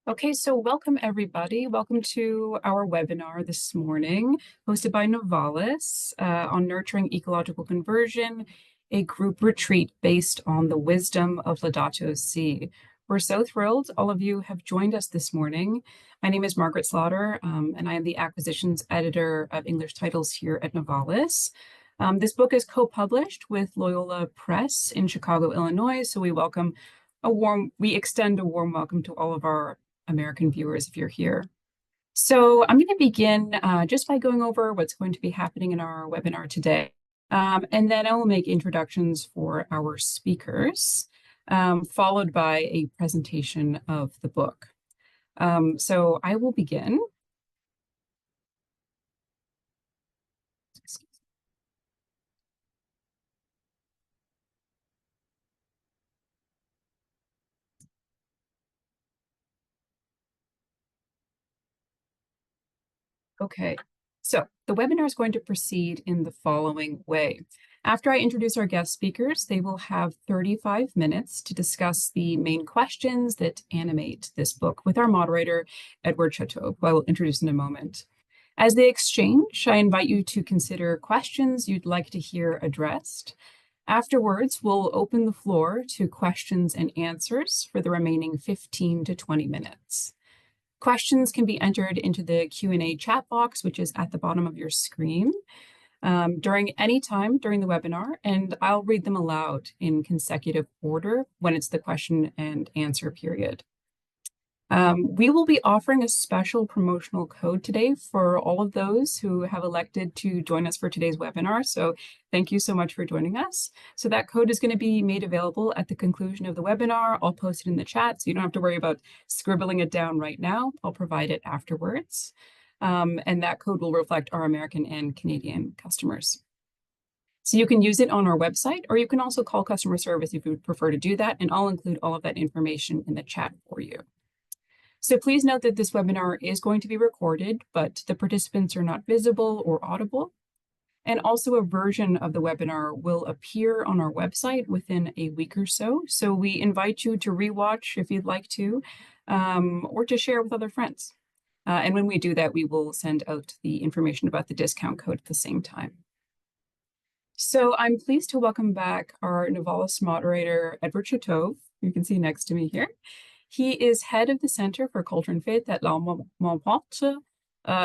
Okay, so welcome everybody. Welcome to our webinar this morning, hosted by Novalis on nurturing ecological conversion, a group retreat based on the wisdom of Laudato Si. We're so thrilled all of you have joined us this morning. My name is Margaret Slaughter, and I am the acquisitions editor of English titles here at Novalis. This book is co-published with Loyola Press in Chicago, Illinois, so we extend a warm welcome to all of our American viewers if you're here. So I'm going to begin just by going over what's going to be happening in our webinar today. And then I will make introductions for our speakers, followed by a presentation of the book. So I will begin. Okay, so the webinar is going to proceed in the following way. After I introduce our guest speakers, they will have 35 minutes to discuss the main questions that animate this book with our moderator, Edward Chateau, who I will introduce in a moment. As they exchange, I invite you to consider questions you'd like to hear addressed. Afterwards, we'll open the floor to questions and answers for the remaining 15 to 20 minutes. Questions can be entered into the Q&A chat box, which is at the bottom of your screen, during any time during the webinar, and I'll read them aloud in consecutive order when it's the question and answer period. We will be offering a special promotional code today for all of those who have elected to join us for today's webinar. So thank you so much for joining us. So that code is going to be made available at the conclusion of the webinar. I'll post it in the chat, so you don't have to worry about scribbling it down right now. I'll provide it afterwards. And that code will reflect our American and Canadian customers. So you can use it on our website, or you can also call customer service if you would prefer to do that, and I'll include all of that information in the chat for you. So please note that this webinar is going to be recorded, but the participants are not visible or audible. And also a version of the webinar will appear on our website within a week or so. So we invite you to rewatch if you'd like to, or to share with other friends. And when we do that, we will send out the information about the discount code at the same time. So I'm pleased to welcome back our Novalis moderator, Edward Chateau, you can see next to me here. He is head of the Center for Culture and Faith at Laudato,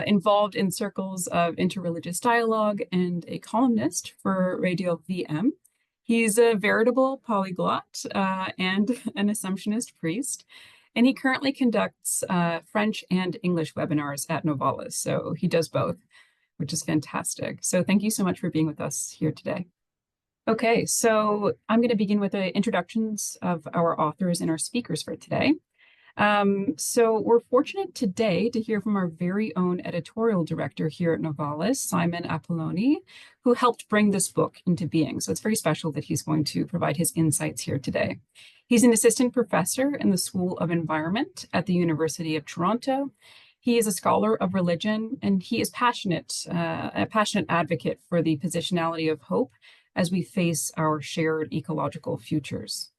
involved in circles of interreligious dialogue, and a columnist for Radio VM. He's a veritable polyglot and an Assumptionist priest, and he currently conducts French and English webinars at Novalis, so he does both, which is fantastic. So thank you so much for being with us here today. Okay, so I'm going to begin with the introductions of our authors and our speakers for today. So we're fortunate today to hear from our very own editorial director here at Novalis, Simon Appolloni, who helped bring this book into being. So it's very special that he's going to provide his insights here today. He's an assistant professor in the School of Environment at the University of Toronto. He is a scholar of religion, and he is a passionate advocate for the positionality of hope as we face our shared ecological futures.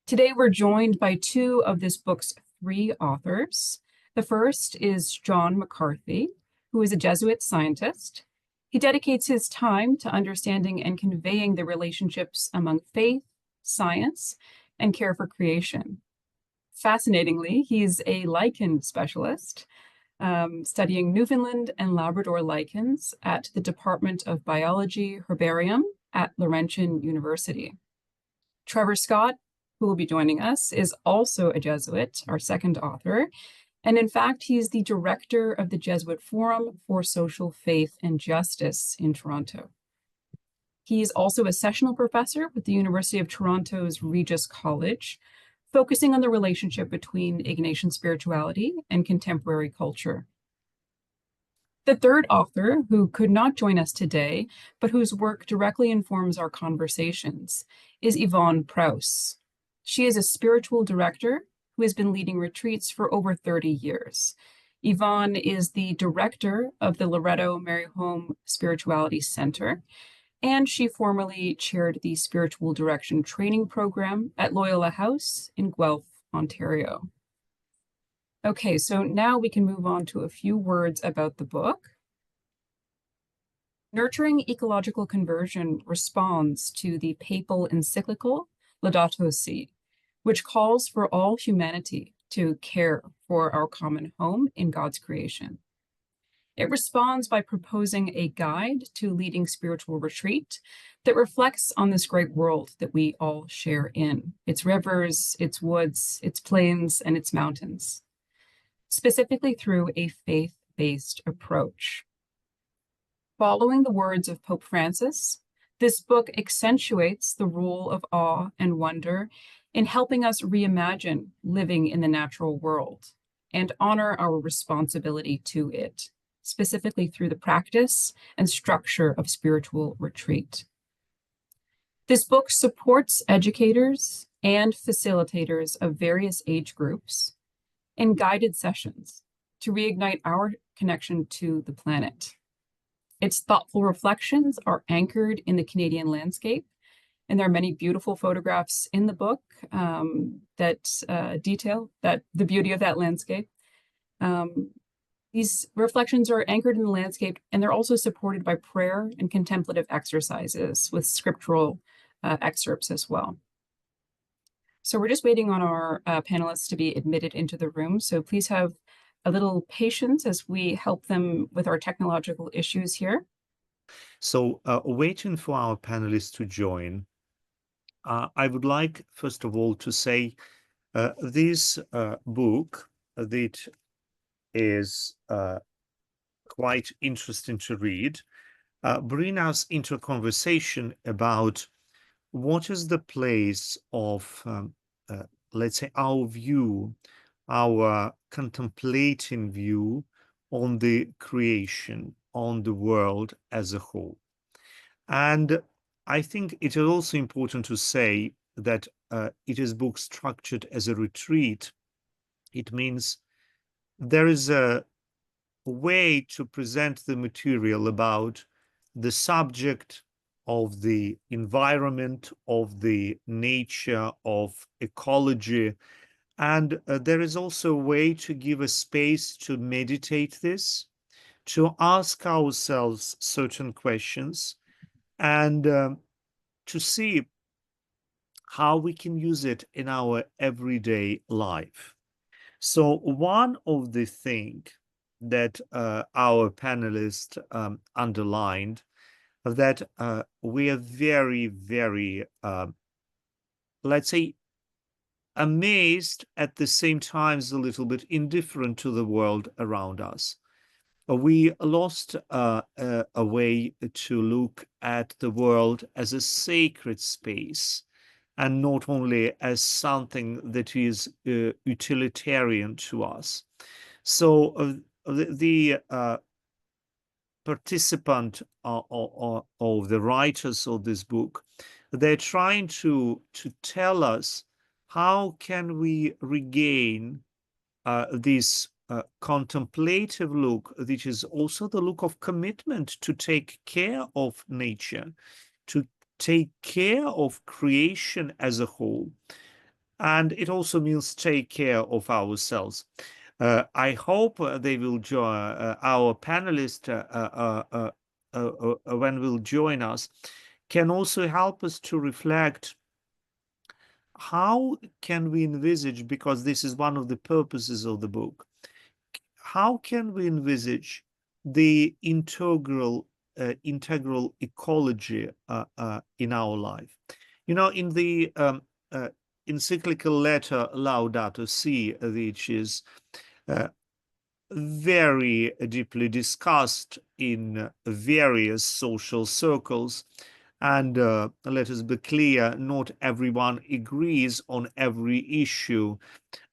Today, we're joined by two of this book's three authors. The first is John McCarthy, who is a Jesuit scientist. He dedicates his time to understanding and conveying the relationships among faith, science, and care for creation. Fascinatingly, he's a lichen specialist, studying Newfoundland and Labrador lichens at the Department of Biology Herbarium at Laurentian University. Trevor Scott, who will be joining us, is also a Jesuit, our second author, and in fact, he's the director of the Jesuit Forum for Social Faith and Justice in Toronto. He's also a sessional professor with the University of Toronto's Regis College, focusing on the relationship between Ignatian spirituality and contemporary culture. The third author, who could not join us today, but whose work directly informs our conversations, is Yvonne Preuss. She is a spiritual director who has been leading retreats for over 30 years. Yvonne is the director of the Loretto Mary Home Spirituality Center, and she formerly chaired the Spiritual Direction Training Program at Loyola House in Guelph, Ontario. Okay, so now we can move on to a few words about the book. Nurturing Ecological Conversion responds to the papal encyclical Laudato Si, which calls for all humanity to care for our common home in God's creation. It responds by proposing a guide to leading spiritual retreat that reflects on this great world that we all share in, its rivers, its woods, its plains, and its mountains, specifically through a faith-based approach. Following the words of Pope Francis, this book accentuates the role of awe and wonder in helping us reimagine living in the natural world and honor our responsibility to it, specifically through the practice and structure of spiritual retreat. This book supports educators and facilitators of various age groups in guided sessions to reignite our connection to the planet. Its thoughtful reflections are anchored in the Canadian landscape, and there are many beautiful photographs in the book that detail the beauty of that landscape. These reflections are anchored in the landscape, and they're also supported by prayer and contemplative exercises with scriptural excerpts as well. So we're just waiting on our panelists to be admitted into the room. So please have a little patience as we help them with our technological issues here. So waiting for our panelists to join, I would like, first of all, to say this book that is quite interesting to read, bring us into a conversation about what is the place of, let's say, our view, our contemplating view on the creation, on the world as a whole. And I think it is also important to say that it is book structured as a retreat. It means there is a way to present the material about the subject of the environment, of the nature, of ecology. And there is also a way to give a space to meditate this, to ask ourselves certain questions, and to see how we can use it in our everyday life. So one of the things that our panelists underlined that we are very, very, let's say, amazed, at the same time a little bit indifferent to the world around us. We lost a way to look at the world as a sacred space, and not only as something that is utilitarian to us. So the participant of the writers of this book, they're trying to tell us how can we regain this contemplative look, which is also the look of commitment to take care of nature, to take care of creation as a whole. And it also means take care of ourselves. I hope they will join our panelists when will join us, can also help us to reflect how can we envisage, because this is one of the purposes of the book, how can we envisage the integral ecology in our life? You know, in the encyclical letter Laudato Si, which is very deeply discussed in various social circles, and let us be clear, not everyone agrees on every issue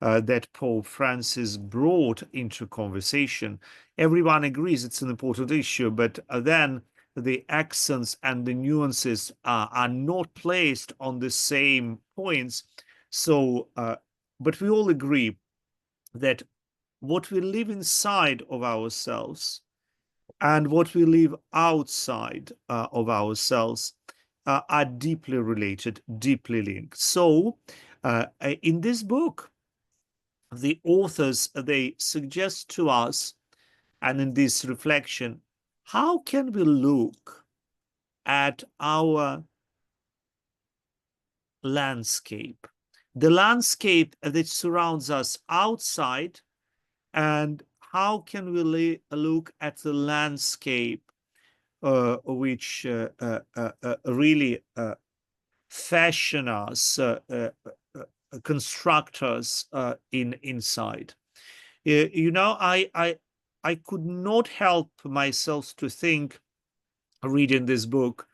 that Pope Francis brought into conversation. Everyone agrees it's an important issue, but then the accents and the nuances are not placed on the same points. So, but we all agree that what we live inside of ourselves and what we live outside of ourselves are deeply related, deeply linked. So in this book, the authors, they suggest to us, and in this reflection, how can we look at our landscape, the landscape that surrounds us outside, and how can we look at the landscape which really fashion us, construct us inside. You know, I could not help myself to think, reading this book,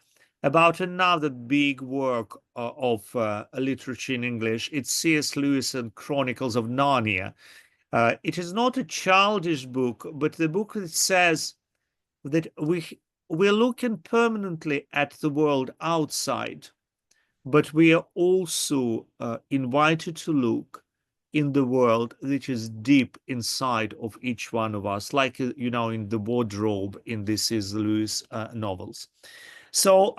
about another big work of literature in English. It's C.S. Lewis and Chronicles of Narnia. It is not a childish book, but the book that says that we're looking permanently at the world outside, but we are also invited to look in the world that is deep inside of each one of us, like, you know, in the wardrobe in this is Lewis novels. So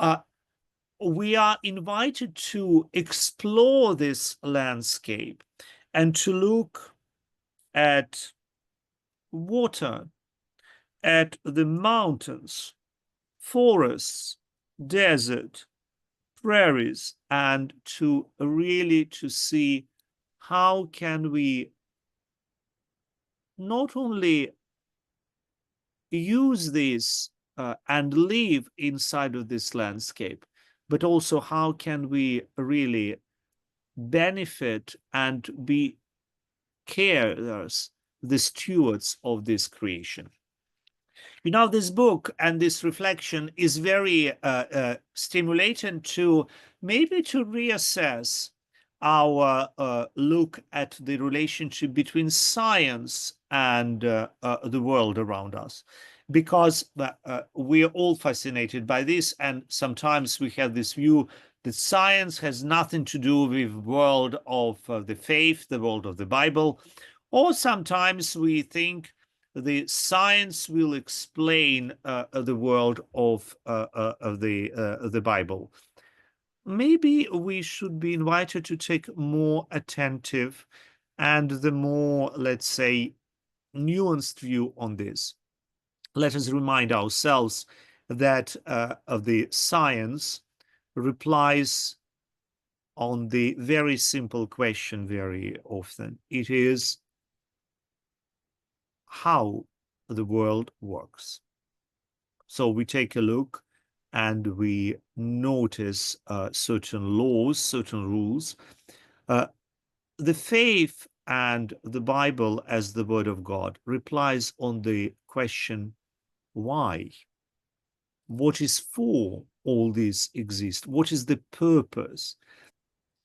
we are invited to explore this landscape and to look at water, at the mountains, forests, desert, prairies, and to really to see how can we not only use this and live inside of this landscape, but also how can we really benefit and be carers, the stewards of this creation. You know, this book and this reflection is very stimulating to maybe to reassess our look at the relationship between science and the world around us, because we are all fascinated by this, and sometimes we have this view that science has nothing to do with the world of the faith, the world of the Bible, or sometimes we think the science will explain the world of the Bible. Maybe we should be invited to take more attentive and the more, let's say, nuanced view on this. Let us remind ourselves that the science replies on the very simple question very often. It is how the world works. So we take a look and we notice certain laws, certain rules. The faith and the Bible as the Word of God replies on the question, why? What is for all this exist? What is the purpose?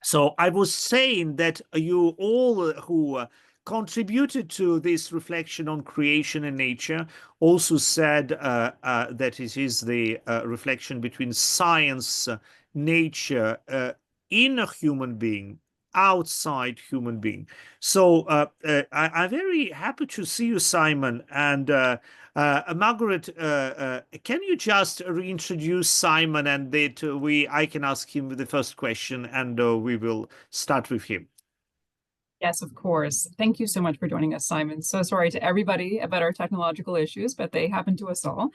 So I was saying that you all who contributed to this reflection on creation and nature also said that it is the reflection between science, nature, in a human being, outside human being. So I'm very happy to see you, Simon. And Margaret, can you just reintroduce Simon, and that I can ask him the first question, and we will start with him. Yes, of course. Thank you so much for joining us, Simon. So sorry to everybody about our technological issues, but they happen to us all.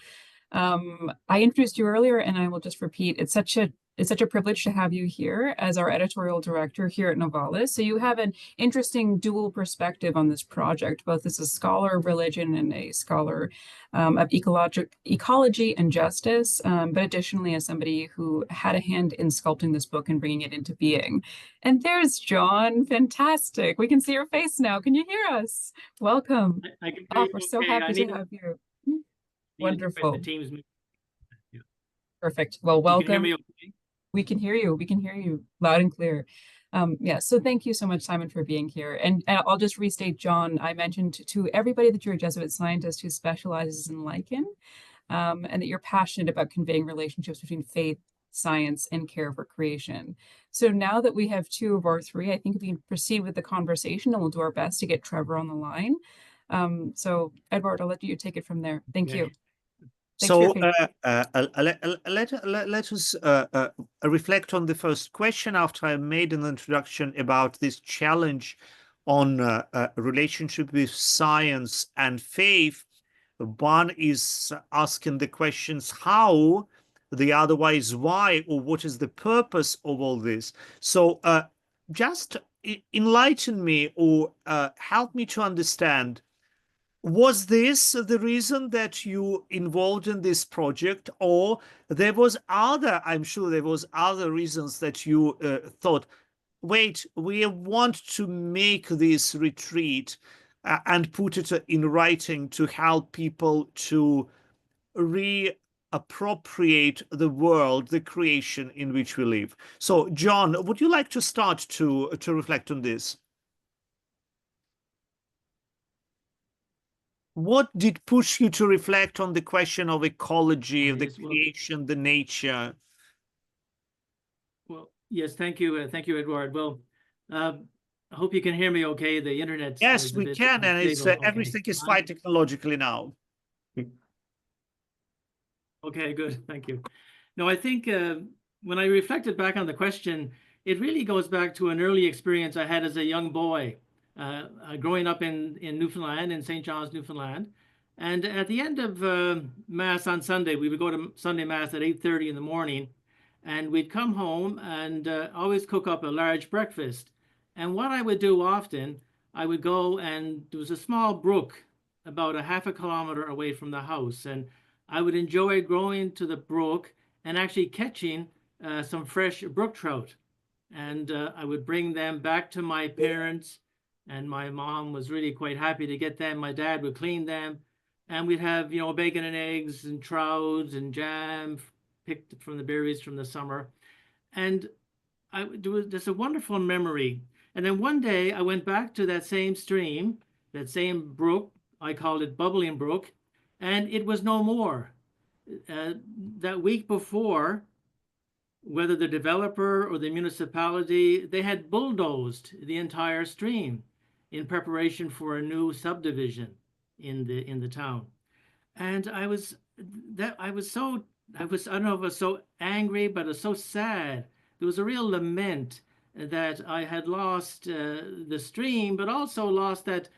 I introduced you earlier, and I will just repeat, it's such a privilege to have you here as our editorial director here at Novalis. So you have an interesting dual perspective on this project, both as a scholar of religion and a scholar of ecology and justice, but additionally as somebody who had a hand in sculpting this book and bringing it into being. And there's John. Fantastic. We can see your face now. Can you hear us? Welcome. I can hear Oh, you. we're so Okay. happy to have you. Wonderful. The team's Perfect. Well, You can hear welcome. me okay? We can hear you. We can hear you loud and clear. Yeah, so thank you so much, Simon, for being here. And I'll just restate, John, I mentioned to everybody that you're a Jesuit scientist who specializes in lichen, and that you're passionate about conveying relationships between faith, science, and care for creation. So now that we have two of our three, I think we can proceed with the conversation, and we'll do our best to get Trevor on the line. So Edward, I'll let you take it from there. Thank you. Thanks So for your let us reflect on the first question after I made an introduction about this challenge on relationship with science and faith. One is asking the questions how, the other one is why, or what is the purpose of all this. So just enlighten me or help me to understand, was this the reason that you involved in this project, or there was other, I'm sure there was other reasons that you thought, wait, we want to make this retreat and put it in writing to help people to reappropriate the world, the creation in which we live. So, John, would you like to start to reflect on this? What did push you to reflect on the question of ecology, of the Yes, well, creation, the nature? well, yes, thank you, Edward. Well, I hope you can hear me okay. The internet Yes, is a we bit can, and it's unstable. Okay. everything is fine technologically now. Okay, good. Thank you. No, I think when I reflected back on the question, it really goes back to an early experience I had as a young boy, growing up in Newfoundland, in St. John's, Newfoundland. And at the end of Mass on Sunday, we would go to Sunday Mass at 8:30 in the morning, and we'd come home and always cook up a large breakfast. And what I would do often, I would go, and there was a small brook about a half a kilometer away from the house, and I would enjoy going to the brook and actually catching some fresh brook trout. And I would bring them back to my parents, and my mom was really quite happy to get them. My dad would clean them, and we'd have, bacon and eggs and trout and jam picked from the berries from the summer. And there's a wonderful memory. And then one day I went back to that same stream, that same brook. I called it Bubbling Brook, and it was no more. That week before, whether the developer or the municipality, they had bulldozed the entire stream in preparation for a new subdivision in the town. And I don't know if I was so angry, but I was so sad. There was a real lament that I had lost the stream, but also lost that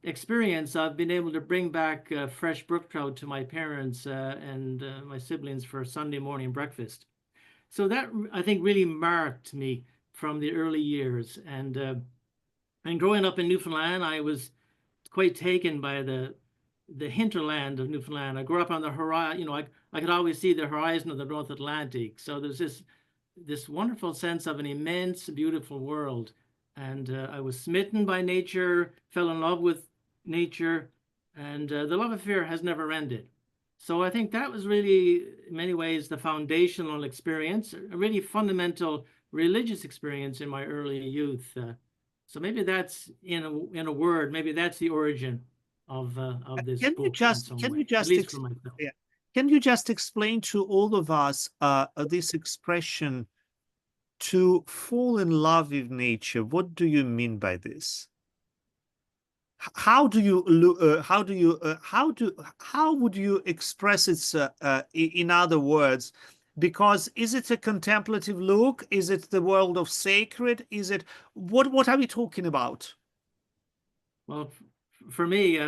experience of being able to bring back fresh brook trout to my parents and my siblings for Sunday morning breakfast. So that, I think, really marked me from the early years. And growing up in Newfoundland, I was quite taken by the hinterland of Newfoundland. I grew up on the horizon. I could always see the horizon of the North Atlantic. So there's this wonderful sense of an immense, beautiful world. And I was smitten by nature, fell in love with nature, and the love affair has never ended. So I think that was really, in many ways, the foundational experience, a really fundamental religious experience in my early youth. So maybe that's, in a word, maybe that's the origin of this book in some way, at least for myself. Yeah. Can you just explain to all of us this expression, to fall in love with nature? What do you mean by this? How do you how would you express it in other words? Because is it a contemplative look? Is it the world of sacred? Is it what are we talking about? Well, for me,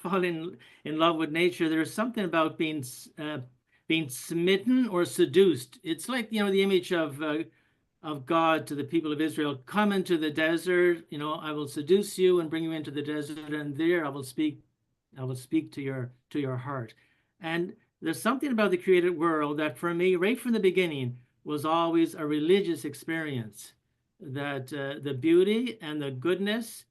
falling in love with nature, there's something about being smitten or seduced. It's like, the image of God to the people of Israel: come into the desert, I will seduce you and bring you into the desert, and there I will speak to your heart. And there's something about the created world that, for me, right from the beginning, was always a religious experience. That the beauty and the goodness,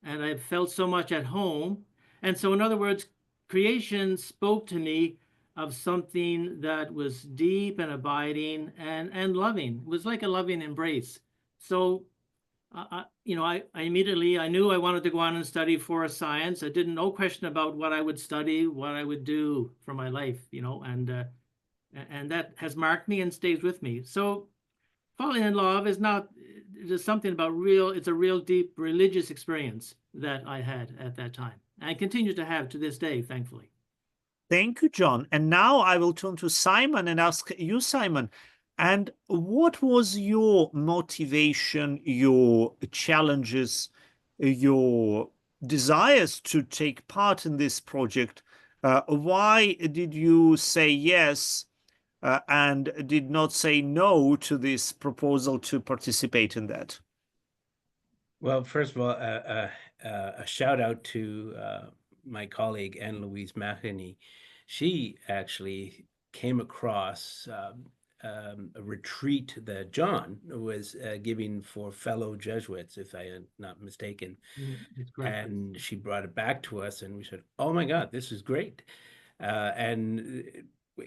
and I felt so much at home. And so, in other words, creation spoke to me of something that was deep and abiding and loving. It was like a loving embrace. So, I immediately, I knew I wanted to go on and study forest science. I didn't, no question about what I would study, what I would do for my life, and that has marked me and stays with me. So falling in love is not, there's something about it's a real deep religious experience that I had at that time, and continue to have to this day, thankfully. Thank you, John. And now I will turn to Simon and ask you, Simon, and what was your motivation, your challenges your desires to take part in this project, why did you say yes and did not say no to this proposal to participate in that? Well, first of all, a shout out to my colleague Anne-Louise Mahoney. She actually came across a retreat that John was giving for fellow Jesuits, if I am not mistaken. That's correct. And she brought it back to us, and we said, "Oh my God, this is great!" And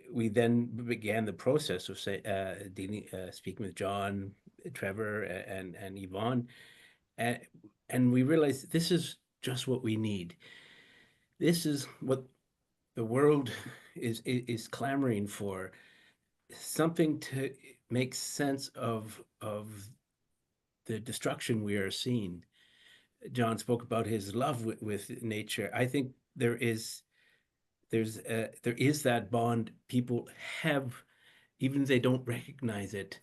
we then began the process of speaking with John, Trevor, and Yvonne. And we realized this is just what we need. This is what the world is clamoring for, something to make sense of the destruction we are seeing. John spoke about his love with nature. I think there is that bond people have, even if they don't recognize it,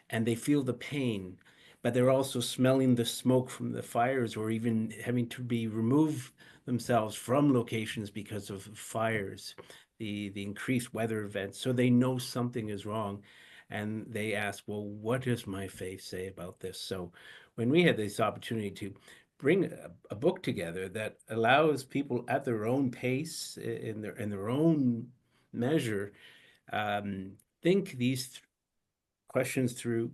and they feel the pain, but they're also smelling the smoke from the fires, or even having to remove themselves from locations because of fires, the increased weather events. So they know something is wrong, and they ask, well, what does my faith say about this? So when we had this opportunity to bring a book together that allows people at their own pace, in their own measure, think these questions through,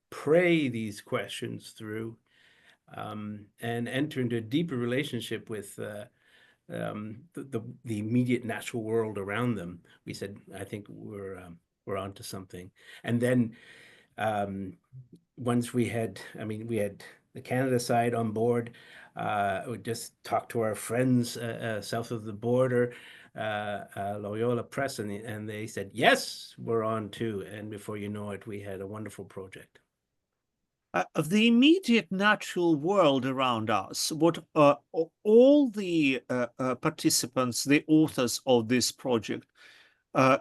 pray these questions through, and enter into a deeper relationship with the immediate natural world around them. We said, I think we're onto something. And then once we had the Canada side on board, we just talked to our friends south of the border, Loyola Press, and they said, yes, we're on too. And before you know it, we had a wonderful project. The immediate natural world around us, what all the participants, the authors of this project,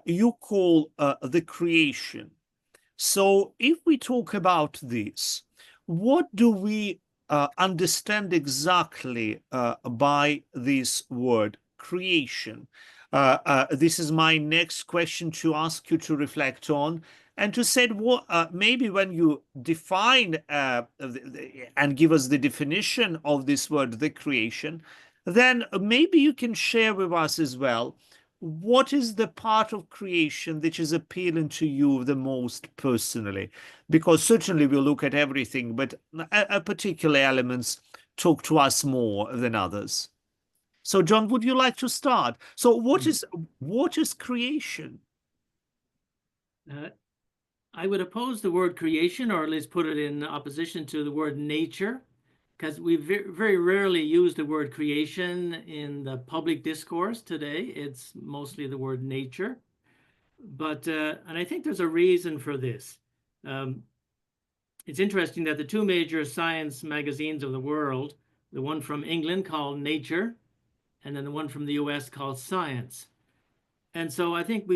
you call the creation. So if we talk about this, what do we understand exactly by this word creation? This is my next question to ask you to reflect on, and to say what maybe when you define and give us the definition of this word, the creation, then maybe you can share with us as well, what is the part of creation that is appealing to you the most personally? Because certainly we look at everything, but particular elements talk to us more than others. So, John, would you like to start? So, what is creation? I would oppose the word creation, or at least put it in opposition to the word nature, because we very rarely use the word creation in the public discourse today. It's mostly the word nature. But, and I think there's a reason for this. It's interesting that the two major science magazines of the world, the one from England called Nature, and then the one from the US called Science. And so I think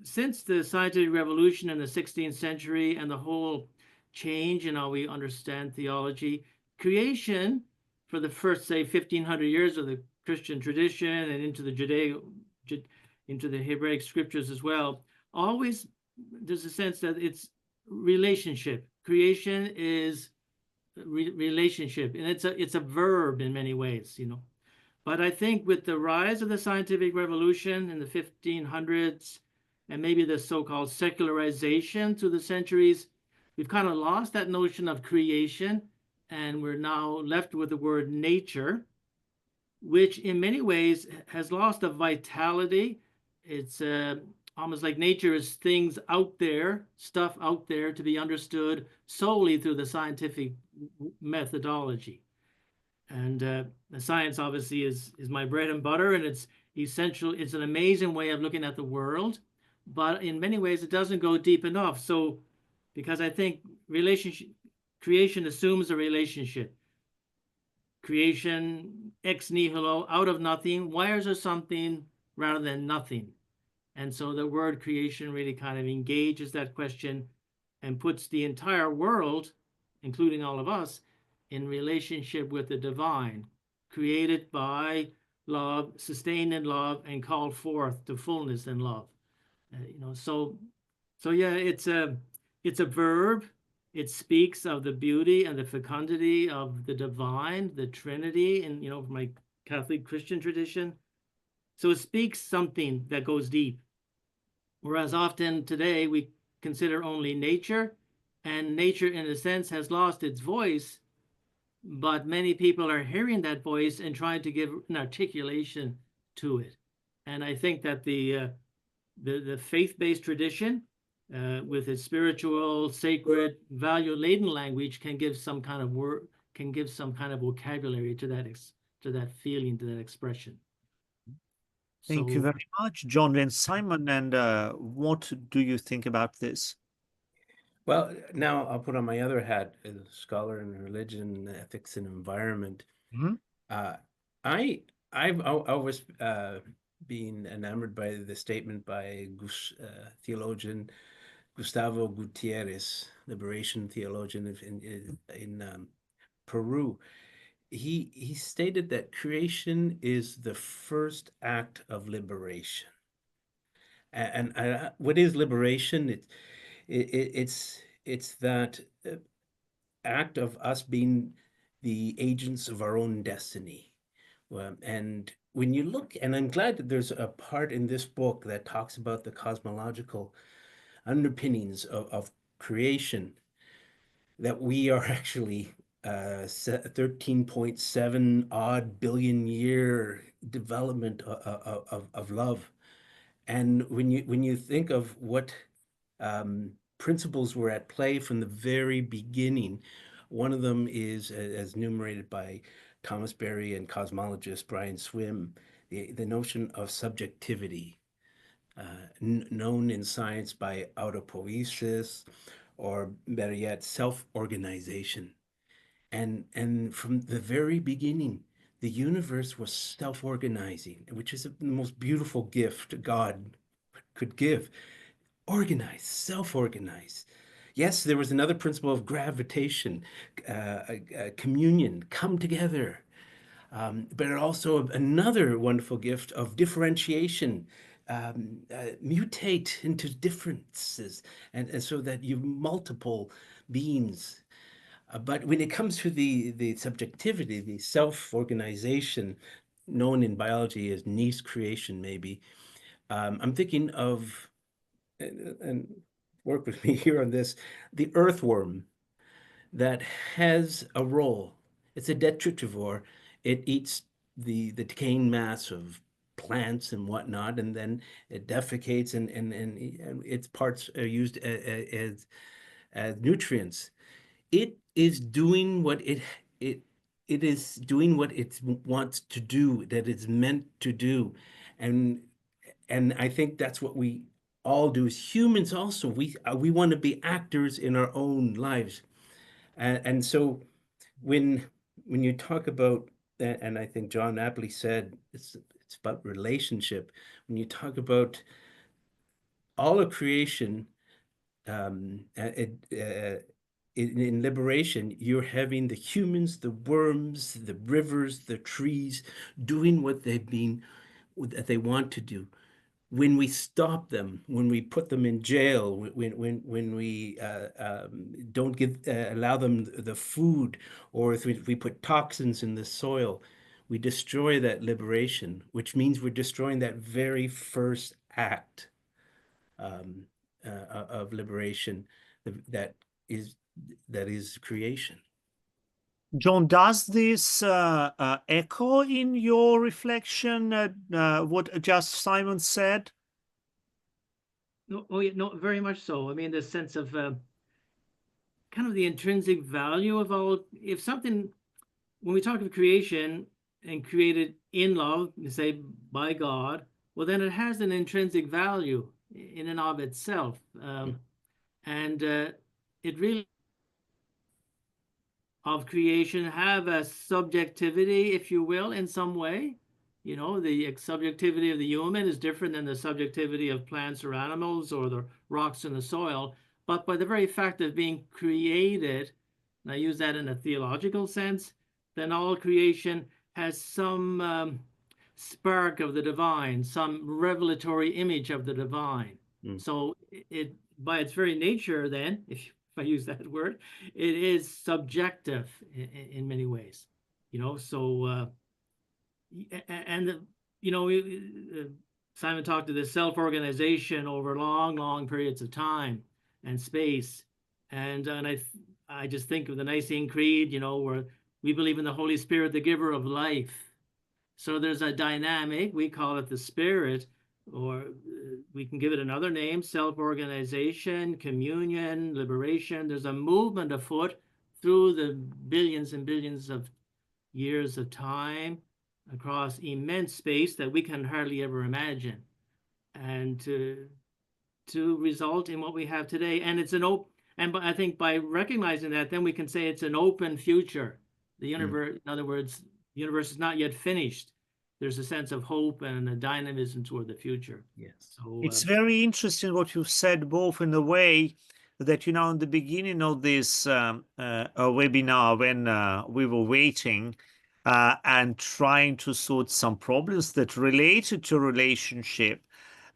since the scientific revolution in the 16th century and the whole change in how we understand theology, creation for the first, say, 1500 years of the Christian tradition and into the Hebraic scriptures as well, always there's a sense that it's relationship. Creation is relationship, and it's a verb in many ways, you know. But I think with the rise of the scientific revolution in the 1500s, and maybe the so-called secularization through the centuries, we've kind of lost that notion of creation, and we're now left with the word nature, which in many ways has lost a vitality. It's almost like nature is things out there, stuff out there to be understood solely through the scientific methodology. And the science obviously is my bread and butter, and it's essential. It's an amazing way of looking at the world, but in many ways it doesn't go deep enough. So, because I think creation assumes a relationship. Creation ex nihilo, out of nothing, wires are something rather than nothing. And so the word creation really kind of engages that question and puts the entire world, including all of us, in relationship with the divine, created by love, sustained in love, and called forth to fullness in love. So yeah, it's a verb. It speaks of the beauty and the fecundity of the divine, the Trinity, and my Catholic Christian tradition. So it speaks something that goes deep. Whereas often today we consider only nature, and nature in a sense has lost its voice, but many people are hearing that voice and trying to give an articulation to it. And I think that the faith-based tradition, with its spiritual, sacred, value-laden language, can give some kind of word, can give some kind of vocabulary to that feeling, to that expression. Thank you very much, John and Simon. And what do you think about this? Well, now I'll put on my other hat as a scholar in religion, ethics, and environment. I've always been enamored by the statement by theologian Gustavo Gutierrez, liberation theologian in Peru. He stated that creation is the first act of liberation. And what is liberation? It's that act of us being the agents of our own destiny. And when you look, and I'm glad that there's a part in this book that talks about the cosmological underpinnings of creation, that we are actually 13.7 odd billion year development of love. And when you think of what principles were at play from the very beginning, one of them is, as enumerated by Thomas Berry and cosmologist Brian Swim, the notion of subjectivity, known in science by autopoiesis, or better yet, self-organization. And from the very beginning, the universe was self-organizing, which is the most beautiful gift God could give. Organize, self-organize. Yes, there was another principle of gravitation, communion, come together. But also another wonderful gift of differentiation, mutate into differences, and so that you multiple beings. But when it comes to the subjectivity, the self-organization, known in biology as niche creation, maybe, I'm thinking of, and work with me here on this, the earthworm that has a role. It's a detritivore. It eats the decaying mass of plants and whatnot, and then it defecates, and its parts are used as nutrients. It is doing what it is doing what it wants to do, that it's meant to do. And I think that's what we all do as humans also. We want to be actors in our own lives. And so when you talk about, and I think John aptly said, it's about relationship. When you talk about all of creation, in liberation, you're having the humans, the worms, the rivers, the trees doing what that they want to do. When we stop them, when we put them in jail, when we don't allow them the food, or if we put toxins in the soil, we destroy that liberation, which means we're destroying that very first act of liberation that is creation. John, does this echo in your reflection, what just Simon said? No, oh yeah, no, very much so. I mean, the sense of kind of the intrinsic value of all, if something, when we talk of creation and created in love, say by God, well, then it has an intrinsic value in and of itself. And it really of creation have a subjectivity, if you will, in some way. The subjectivity of the human is different than the subjectivity of plants or animals or the rocks in the soil. But by the very fact of being created, and I use that in a theological sense, then all creation has some spark of the divine, some revelatory image of the divine. So it, by its very nature, then, if I use that word, it is subjective in many ways, so and Simon talked to this self-organization over long periods of time and space, and I just think of the Nicene Creed, where we believe in the Holy Spirit, the giver of life. So there's a dynamic, we call it the Spirit, or we can give it another name, self-organization, communion, liberation. There's a movement afoot through the billions and billions of years of time across immense space that we can hardly ever imagine, and to result in what we have today. And it's and I think by recognizing that, then we can say it's an open future. The universe, in other words, the universe is not yet finished. There's a sense of hope and a dynamism toward the future. Yes. So it's very interesting what you've said, both in the way that, in the beginning of this webinar, when we were waiting and trying to sort some problems that related to relationship,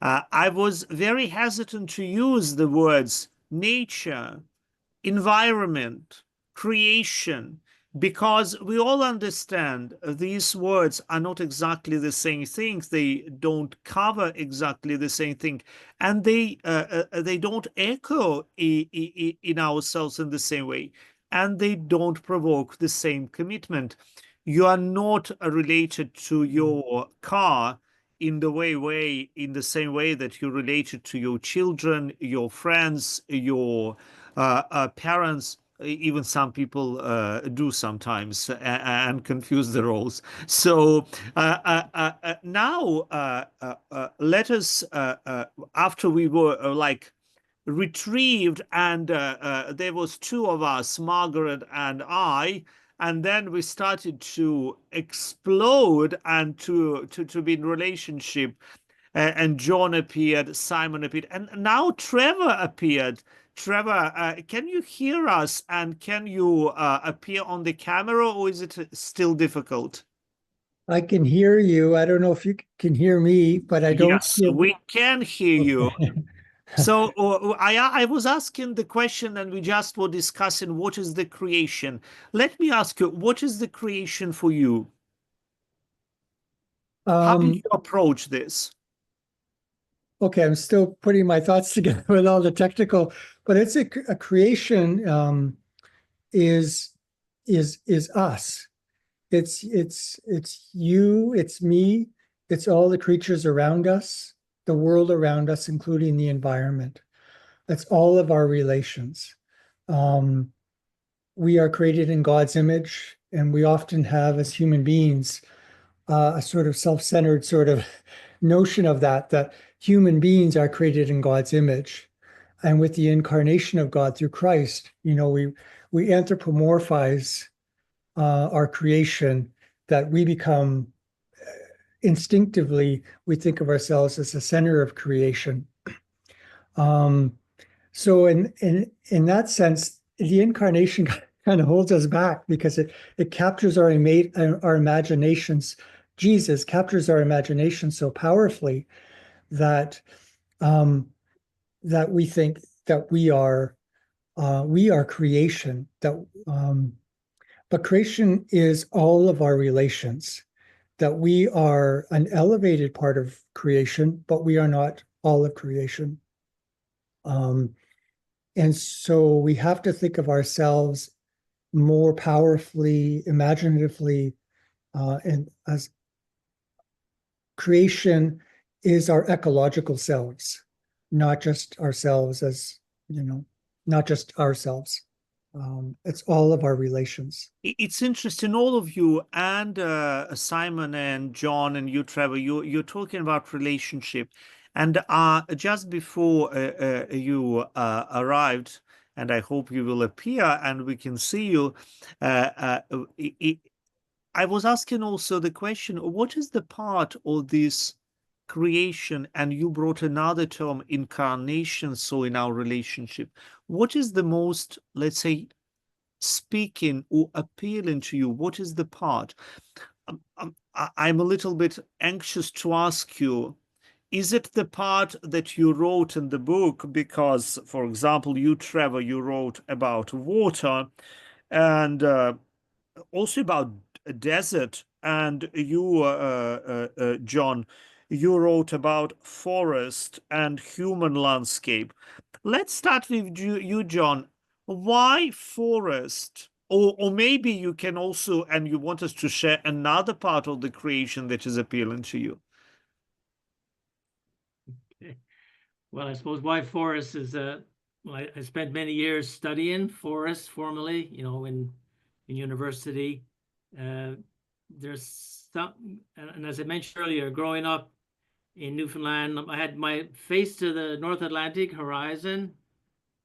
I was very hesitant to use the words nature, environment, creation, because we all understand these words are not exactly the same thing. They don't cover exactly the same thing, and they don't echo in ourselves in the same way, and they don't provoke the same commitment. You are not related to your car in the same way that you related to your children, your friends, your parents. Even some people do sometimes and confuse the roles. So now let us, after we were retrieved, and there was two of us, Margaret and I, and then we started to explode and to be in relationship. And John appeared, Simon appeared, and now Trevor appeared. Trevor, can you hear us, and can you appear on the camera, or is it still difficult? I can hear you. I don't know if you can hear me, but I don't. Yes, we can hear you. So I was asking the question, and we just were discussing what is the creation. Let me ask you, what is the creation for you? How do you approach this? Okay, I'm still putting my thoughts together with all the technical, but it's a creation is us. It's you, it's me, it's all the creatures around us, the world around us, including the environment. It's all of our relations. We are created in God's image, and we often have, as human beings, a sort of self-centered sort of notion of that human beings are created in God's image. And with the incarnation of God through Christ, we anthropomorphize our creation, that we become instinctively, we think of ourselves as the center of creation. So in that sense, the incarnation kind of holds us back, because it captures our imaginations. Jesus captures our imagination so powerfully that that we think that we are creation. But creation is all of our relations. That we are an elevated part of creation, but we are not all of creation. And so we have to think of ourselves more powerfully, imaginatively, and as creation is our ecological selves, not just ourselves not just ourselves. It's all of our relations. It's interesting, all of you, and Simon and John and you, Trevor, you're talking about relationship. And just before you arrived, and I hope you will appear and we can see you, I was asking also the question, what is the part of this creation? And you brought another term, incarnation, so in our relationship, what is the most, let's say, speaking or appealing to you? What is the part? I'm a little bit anxious to ask you, is it the part that you wrote in the book? Because, for example, you, Trevor, you wrote about water and also about a desert, and you, John, you wrote about forest and human landscape. Let's start with you, John. Why forest? Or maybe you can also, and you want us to share another part of the creation that is appealing to you. Okay. Well, I suppose why forests is well, I spent many years studying forests formally, you know, in university. There's some, and as I mentioned earlier, growing up in Newfoundland, I had my face to the North Atlantic horizon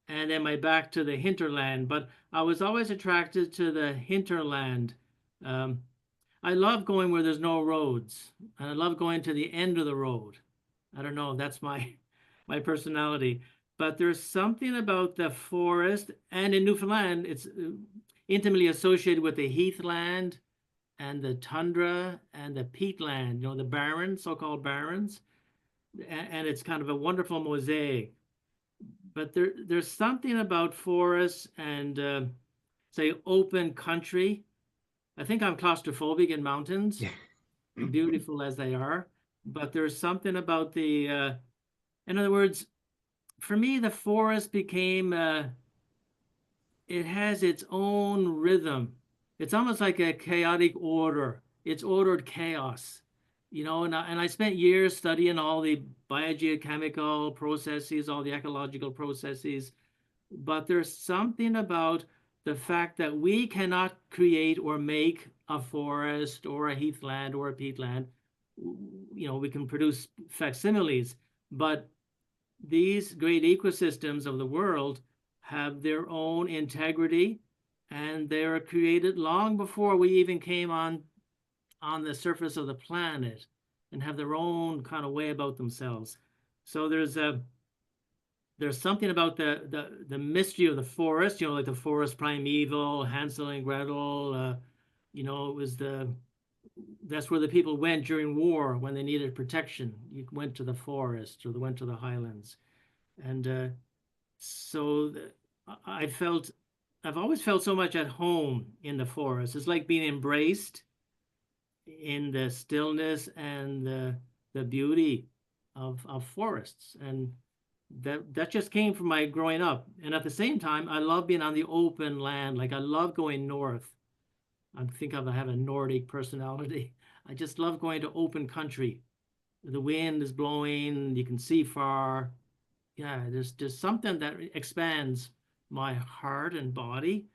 and then my back to the hinterland, but I was always attracted to the hinterland. I love going where there's no roads, and I love going to the end of the road. I don't know, that's my personality. But there's something about the forest, and in Newfoundland, it's intimately associated with the heathland and the tundra and the peatland, you know, the barrens, so-called barrens. And it's kind of a wonderful mosaic. But there's something about forests and say open country. I think I'm claustrophobic in mountains, beautiful as they are. But there's something about the, in other words, for me, the forest became, it has its own rhythm. It's almost like a chaotic order. It's ordered chaos, you know, and I spent years studying all the biogeochemical processes, all the ecological processes. But there's something about the fact that we cannot create or make a forest or a heathland or a peatland. You know, we can produce facsimiles, but these great ecosystems of the world have their own integrity, and they were created long before we even came on the surface of the planet, and have their own kind of way about themselves. So there's something about the mystery of the forest, you know, like the forest primeval, Hansel and Gretel. You know, it was that's where the people went during war when they needed protection. You went to the forest or they went to the highlands. And so I've always felt so much at home in the forest. It's like being embraced in the stillness and the beauty of forests. And that just came from my growing up. And at the same time, I love being on the open land. Like I love going north. I think I have a Nordic personality. I just love going to open country. The wind is blowing, you can see far. Yeah, there's something that expands my heart and body.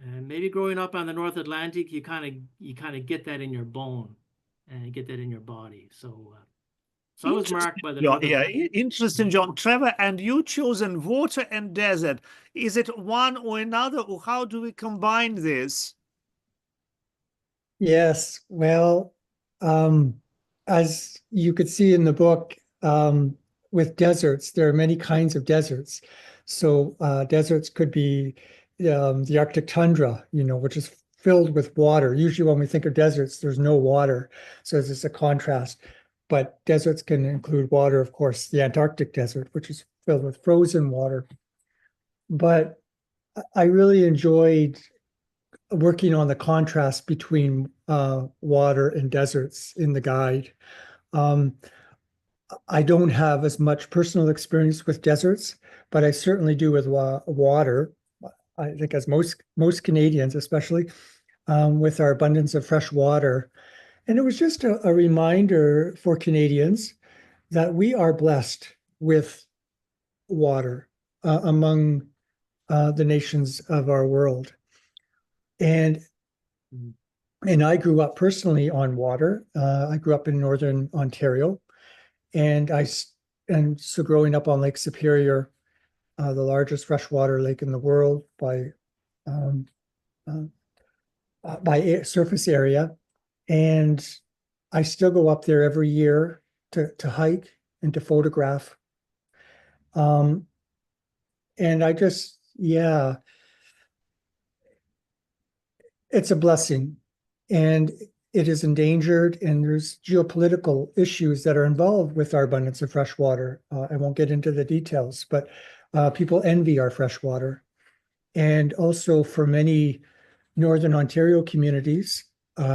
And maybe growing up on the North Atlantic, you kind of get that in your bone and get that in your body. So I was marked by the North Atlantic. Interesting, John. Trevor, and you chosen water and desert. Is it one or another, or how do we combine this? Yes, well, as you could see in the book, with deserts, there are many kinds of deserts. So deserts could be the Arctic tundra, you know, which is filled with water. Usually when we think of deserts, there's no water. So it's a contrast. But deserts can include water, of course, the Antarctic desert, which is filled with frozen water. But I really enjoyed working on the contrast between water and deserts in the guide. I don't have as much personal experience with deserts, but I certainly do with water. I think as most Canadians, especially with our abundance of fresh water. And it was just a reminder for Canadians that we are blessed with water among the nations of our world. And I grew up personally on water. I grew up in Northern Ontario, and so growing up on Lake Superior, the largest freshwater lake in the world by surface area, and I still go up there every year to hike and to photograph. And I just, yeah, it's a blessing, and it is endangered, and there's geopolitical issues that are involved with our abundance of fresh water. I won't get into the details, but people envy our fresh water. And also for many Northern Ontario communities,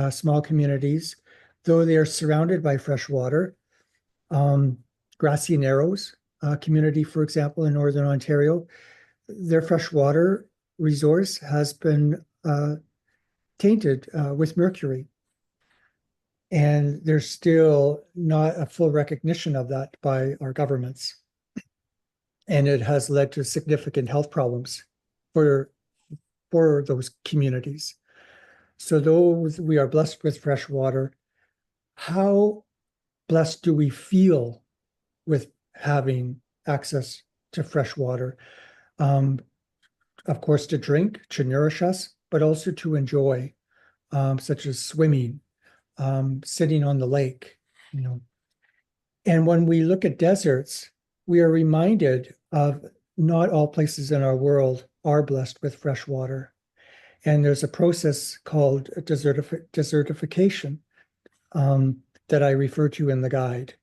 small communities, though they are surrounded by fresh water, Grassy Narrows community, for example, in Northern Ontario, their freshwater resource has been tainted with mercury. And there's still not a full recognition of that by our governments. And it has led to significant health problems for those communities. So though we are blessed with fresh water, how blessed do we feel with having access to fresh water? Of course, to drink, to nourish us, but also to enjoy, such as swimming, sitting on the lake, you know. And when we look at deserts, we are reminded of not all places in our world are blessed with fresh water. And there's a process called desertification that I refer to in the guide,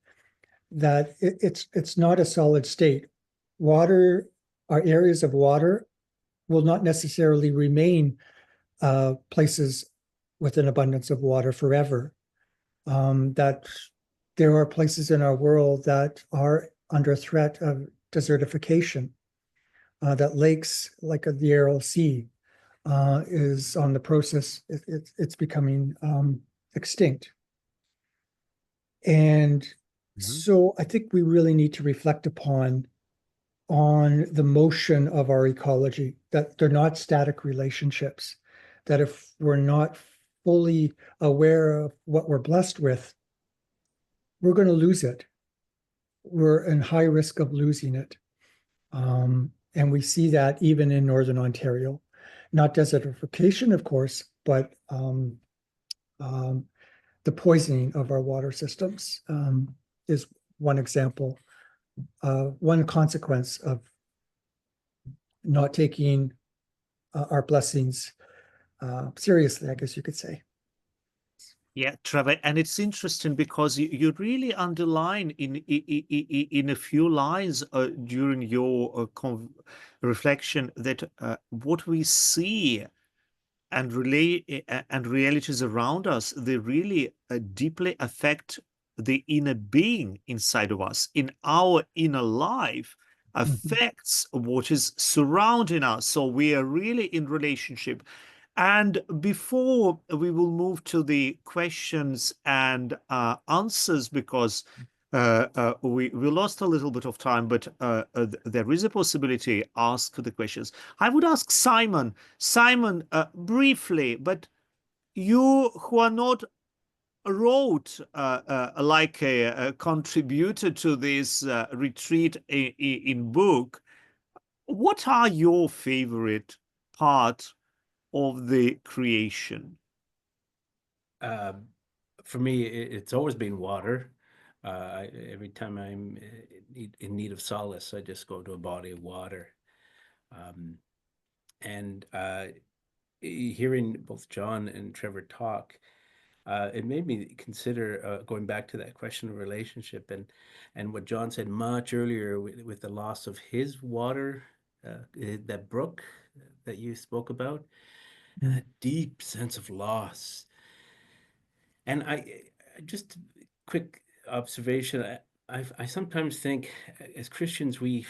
that it's not a solid state. Water, our areas of water will not necessarily remain places with an abundance of water forever. That there are places in our world that are under threat of desertification, that lakes like the Aral Sea is on the process, it's becoming extinct. And so I think we really need to reflect on the motion of our ecology, that they're not static relationships, that if we're not fully aware of what we're blessed with, we're going to lose it. We're in high risk of losing it. And we see that even in Northern Ontario. Not desertification, of course, but the poisoning of our water systems is one example, one consequence of not taking our blessings seriously, I guess you could say. Yeah, Trevor, and it's interesting because you really underline in a few lines during your reflection that what we see and realities around us, they really deeply affect the inner being inside of us. In our inner life affects what is surrounding us. So we are really in relationship. And before we will move to the questions and answers, because we lost a little bit of time, but there is a possibility to ask the questions. I would ask Simon, briefly, but you who are not wrote like a contributor to this retreat in book, what are your favorite part of the creation? For me, it's always been water. Every time I'm in need of solace, I just go to a body of water. And hearing both John and Trevor talk, it made me consider going back to that question of relationship and what John said much earlier with the loss of his water, that brook that you spoke about, and that deep sense of loss. And I just quick observation. I sometimes think as Christians we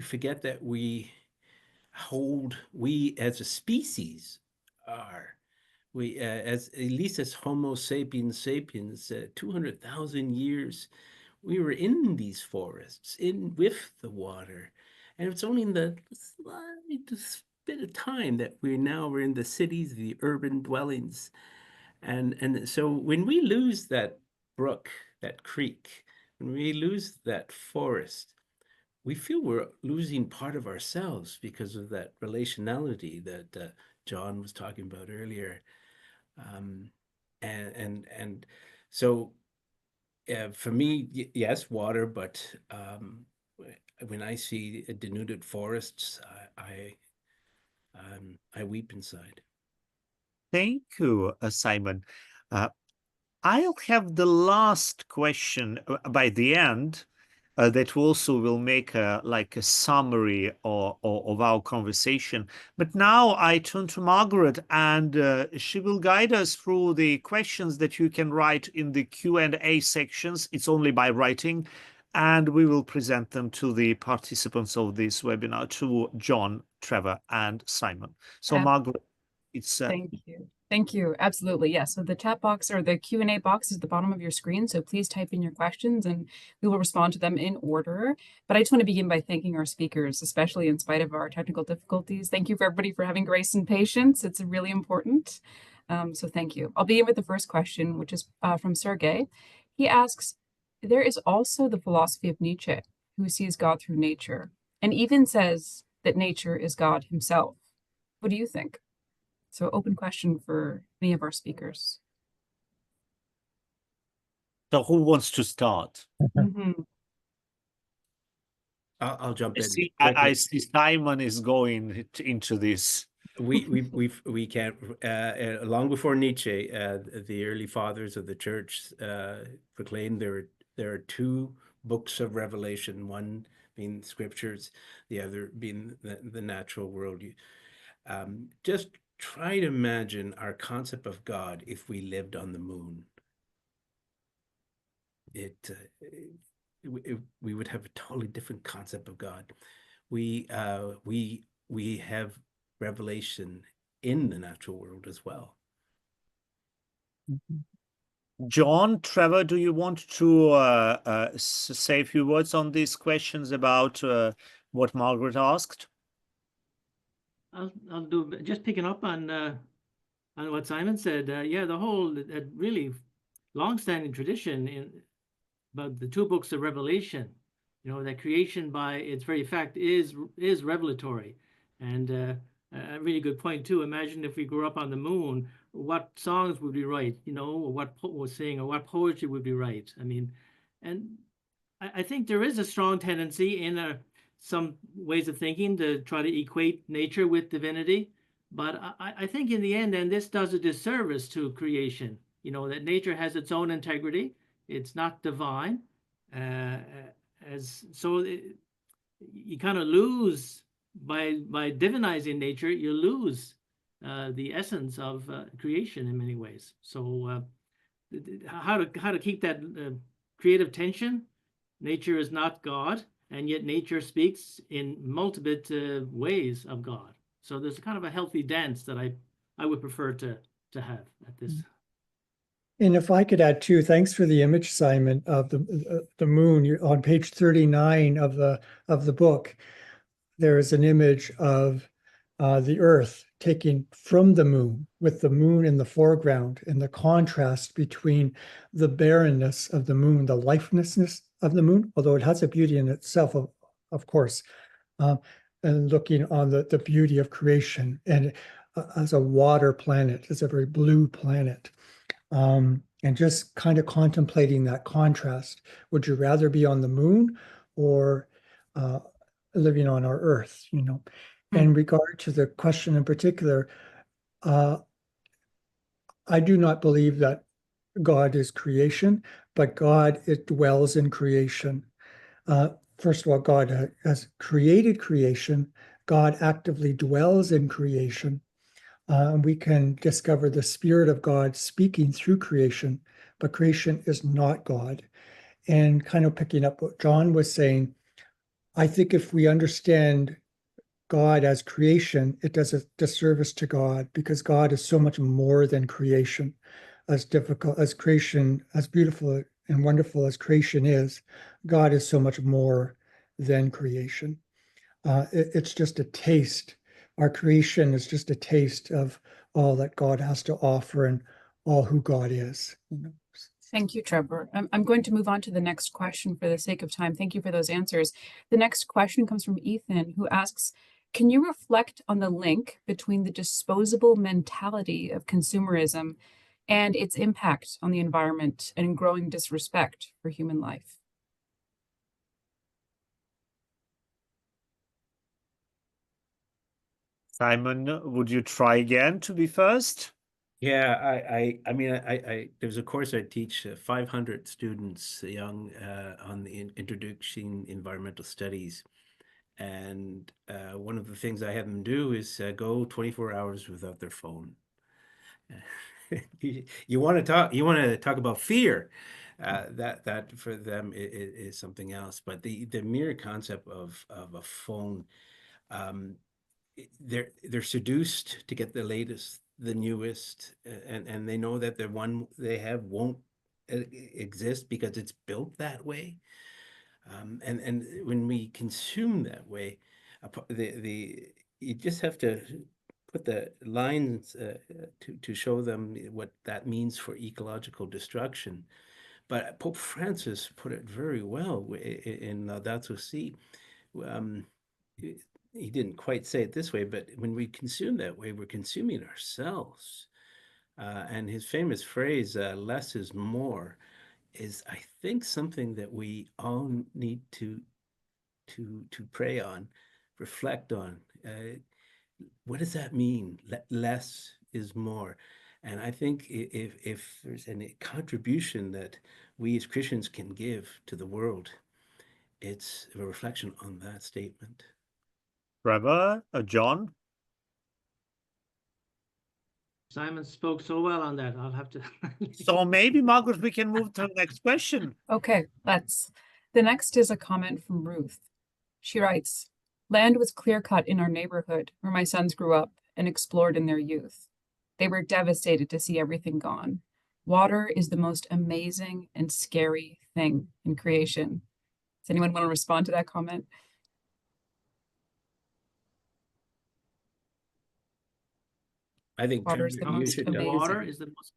forget that we as a species are. We as at least as Homo sapiens sapiens 200,000 years we were in these forests with the water, and it's only in the slightest bit of time that we're in the cities, the urban dwellings. And so when we lose that brook, that creek, when we lose that forest, we feel we're losing part of ourselves because of that relationality that John was talking about earlier. And so for me, yes, water, but when I see denuded forests, I weep inside. Thank you, Simon. I'll have the last question by the end that also will make like a summary of our conversation. But now I turn to Margaret, and she will guide us through the questions that you can write in the Q&A sections. It's only by writing, and we will present them to the participants of this webinar, to John, Trevor, and Simon. So Margaret, it's Thank you. Thank you. Absolutely. Yes. So the chat box or the Q&A box is at the bottom of your screen. So please type in your questions and we will respond to them in order. But I just want to begin by thanking our speakers, especially in spite of our technical difficulties. Thank you for everybody for having grace and patience. It's really important. So thank you. I'll begin with the first question, which is from Sergey. He asks, there is also the philosophy of Nietzsche, who sees God through nature and even says that nature is God himself. What do you think? So open question for any of our speakers. So who wants to start? Mm-hmm. I'll jump in. I see Simon is going into this. We can't. Long before Nietzsche, the early fathers of the church proclaimed there are two books of revelation, one being scriptures, the other being the natural world. Just try to imagine our concept of God if we lived on the moon. We would have a totally different concept of God. We have revelation in the natural world as well. John, Trevor, do you want to say a few words on these questions about what Margaret asked? I'll do, just picking up on what Simon said. Yeah, the whole really long-standing tradition about the two books of Revelation, you know, that creation by its very fact is revelatory. And a really good point too. Imagine if we grew up on the moon, what songs would we write, you know, or what was sing, or what poetry would we write? I mean, and I think there is a strong tendency in some ways of thinking to try to equate nature with divinity. But I think in the end, and this does a disservice to creation, you know, that nature has its own integrity. It's not divine. You kind of lose by divinizing nature, you lose the essence of creation in many ways. So how to keep that creative tension? Nature is not God, and yet nature speaks in multiple ways of God. So there's kind of a healthy dance that I would prefer to have at this. And if I could add too, thanks for the image, Simon, of the moon. You're on page 39 of the book. There is an image of the Earth taken from the moon, with the moon in the foreground, and the contrast between the barrenness of the moon, the lifelessness of the moon, although it has a beauty in itself, of course, and looking on the beauty of creation, and as a water planet, as a very blue planet. And just kind of contemplating that contrast. Would you rather be on the moon or living on our Earth? You know, in regard to the question in particular, I do not believe that God is creation, but God, it dwells in creation. First of all, God has created creation. God actively dwells in creation. We can discover the Spirit of God speaking through creation, but creation is not God. And kind of picking up what John was saying, I think if we understand God as creation, it does a disservice to God, because God is so much more than creation. As difficult as creation, as beautiful and wonderful as creation is, God is so much more than creation. It's just a taste. Our creation is just a taste of all that God has to offer and all who God is. Thank you, Trevor. I'm going to move on to the next question for the sake of time. Thank you for those answers. The next question comes from Ethan, who asks, can you reflect on the link between the disposable mentality of consumerism and its impact on the environment and growing disrespect for human life? Simon, would you try again to be first? Yeah, I mean, there's a course I teach 500 students, young, on the introducing environmental studies. And one of the things I have them do is go 24 hours without their phone. You want to talk about fear. That for them is something else. But the mere concept of a phone, um, they're seduced to get the latest, the newest, and they know that the one they have won't exist because it's built that way. And when we consume that way, the you just have to put the lines to show them what that means for ecological destruction. But Pope Francis put it very well in Laudato Si. Um, he didn't quite say it this way, but when we consume that way, we're consuming ourselves. And his famous phrase, less is more, is, I think, something that we all need to pray on, reflect on. What does that mean? Less is more. And I think if there's any contribution that we as Christians can give to the world, it's a reflection on that statement. Trevor, John? Simon spoke so well on that. I'll have to. So maybe, Margaret, we can move to the next question. Okay, let's. The next is a comment from Ruth. She writes, land was clear-cut in our neighborhood where my sons grew up and explored in their youth. They were devastated to see everything gone. Water is the most amazing and scary thing in creation. Does anyone want to respond to that comment? I think Water is the Trevor, you most should amazing. Water is the most.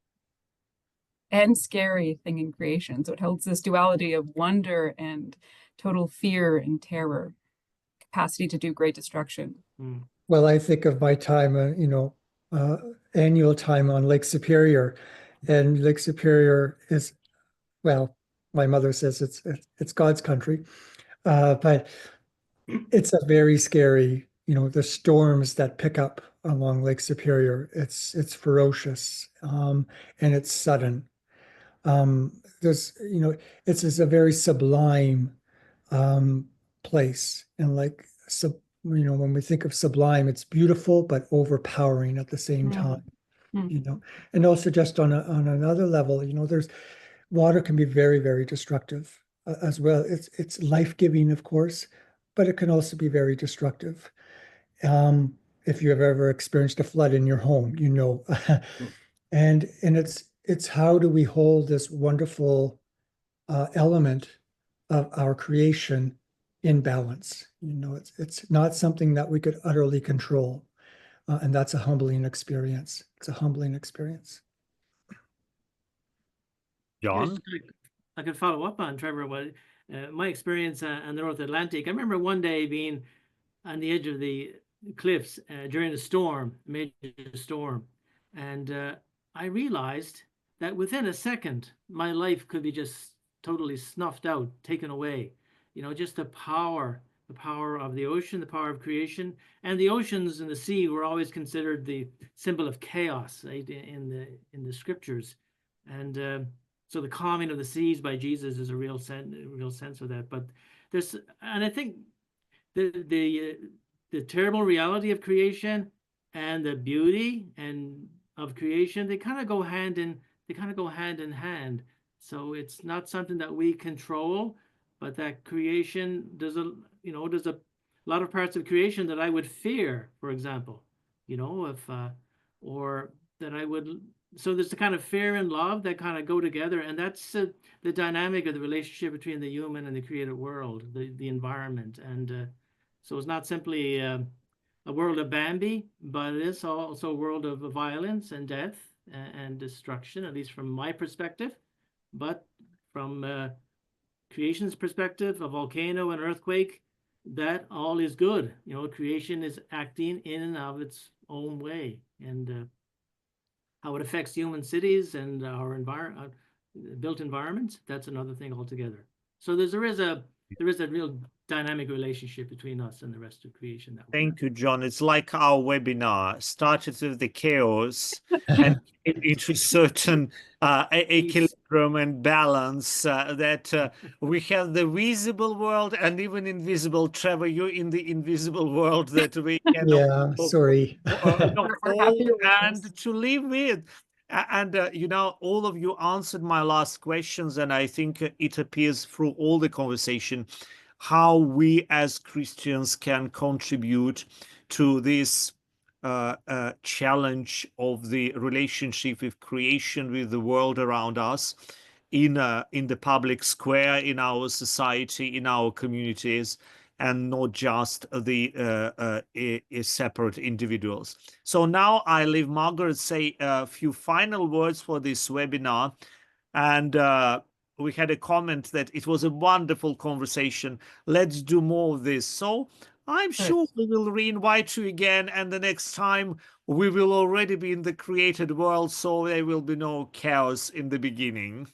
And scary thing in creation. So it holds this duality of wonder and total fear and terror, capacity to do great destruction. Well, I think of my time, annual time on Lake Superior, and Lake Superior is, well, my mother says it's God's country, but it's a very scary, the storms that pick up along Lake Superior. It's ferocious, and it's sudden. There's, it's a very sublime place, and like when we think of sublime, it's beautiful but overpowering at the same time. And also just on another level, there's water can be very, very destructive as well. It's life-giving, of course, but it can also be very destructive. If you have ever experienced a flood in your home, and it's how do we hold this wonderful element of our creation in balance? It's not something that we could utterly control, and that's a humbling experience. It's a humbling experience. John? I could follow up on Trevor. My experience on the North Atlantic. I remember one day being on the edge of the cliffs during a major storm, and I realized that within a second, my life could be just totally snuffed out, taken away. Just the power of the ocean, the power of creation, and the oceans and the sea were always considered the symbol of chaos, right, in the scriptures, and so the calming of the seas by Jesus is a real sense of that. But and I think the terrible reality of creation and the beauty of creation, they kind of go hand in hand. So it's not something that we control, but that creation there's a lot of parts of creation that I would fear, for example, or that I would. So there's the kind of fear and love that kind of go together, and that's the dynamic of the relationship between the human and the created world, the environment, and so it's not simply a world of Bambi, but it is also a world of violence and death and destruction, at least from my perspective. But from creation's perspective, a volcano, an earthquake, that all is good. Creation is acting in and of its own way, and how it affects human cities and our built environments, that's another thing altogether. So there is a there is a real dynamic relationship between us and the rest of creation. Thank you, John. It's like our webinar started with the chaos and into certain equilibrium and balance that we have the visible world and even invisible. Trevor, you're in the invisible world that we can Yeah, sorry. We're happy you're with us. and to live with. And you know, all of you answered my last questions, and I think it appears through all the conversation how we as Christians can contribute to this challenge of the relationship with creation, with the world around us, in the public square, in our society, in our communities, and not just the separate individuals. So now I leave Margaret say a few final words for this webinar, and we had a comment that it was a wonderful conversation. Let's do more of this. So I'm sure we will re-invite you again, and the next time we will already be in the created world, so there will be no chaos in the beginning.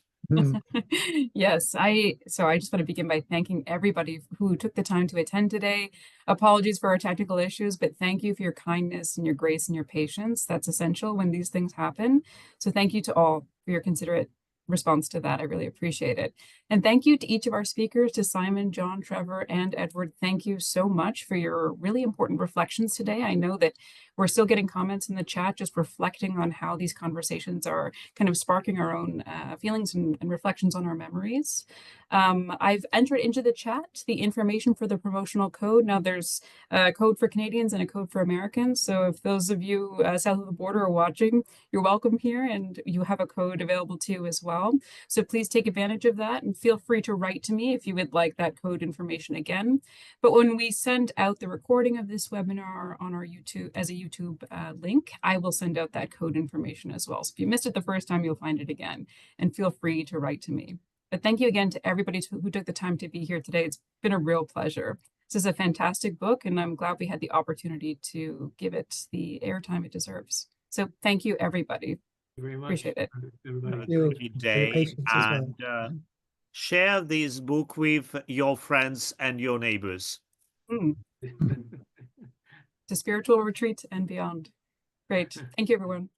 Yes, I just want to begin by thanking everybody who took the time to attend today. Apologies for our technical issues, but thank you for your kindness and your grace and your patience. That's essential when these things happen. So thank you to all for your considerate response to that. I really appreciate it. And thank you to each of our speakers, to Simon, John, Trevor, and Edward. Thank you so much for your really important reflections today. I know that we're still getting comments in the chat, just reflecting on how these conversations are kind of sparking our own feelings and reflections on our memories. I've entered into the chat the information for the promotional code. Now there's a code for Canadians and a code for Americans. So if those of you south of the border are watching, you're welcome here, and you have a code available too as well. So please take advantage of that, and feel free to write to me if you would like that code information again. But when we send out the recording of this webinar on our YouTube as a YouTube link, I will send out that code information as well. So if you missed it the first time, you'll find it again, and feel free to write to me. But thank you again to everybody who took the time to be here today. It's been a real pleasure. This is a fantastic book, and I'm glad we had the opportunity to give it the airtime it deserves. So thank you, everybody. Thank you very much. Appreciate it. Everybody. Thank you Good for your day, patience as well. and share this book with your friends and your neighbors. To spiritual retreat and beyond. Great. Thank you, everyone.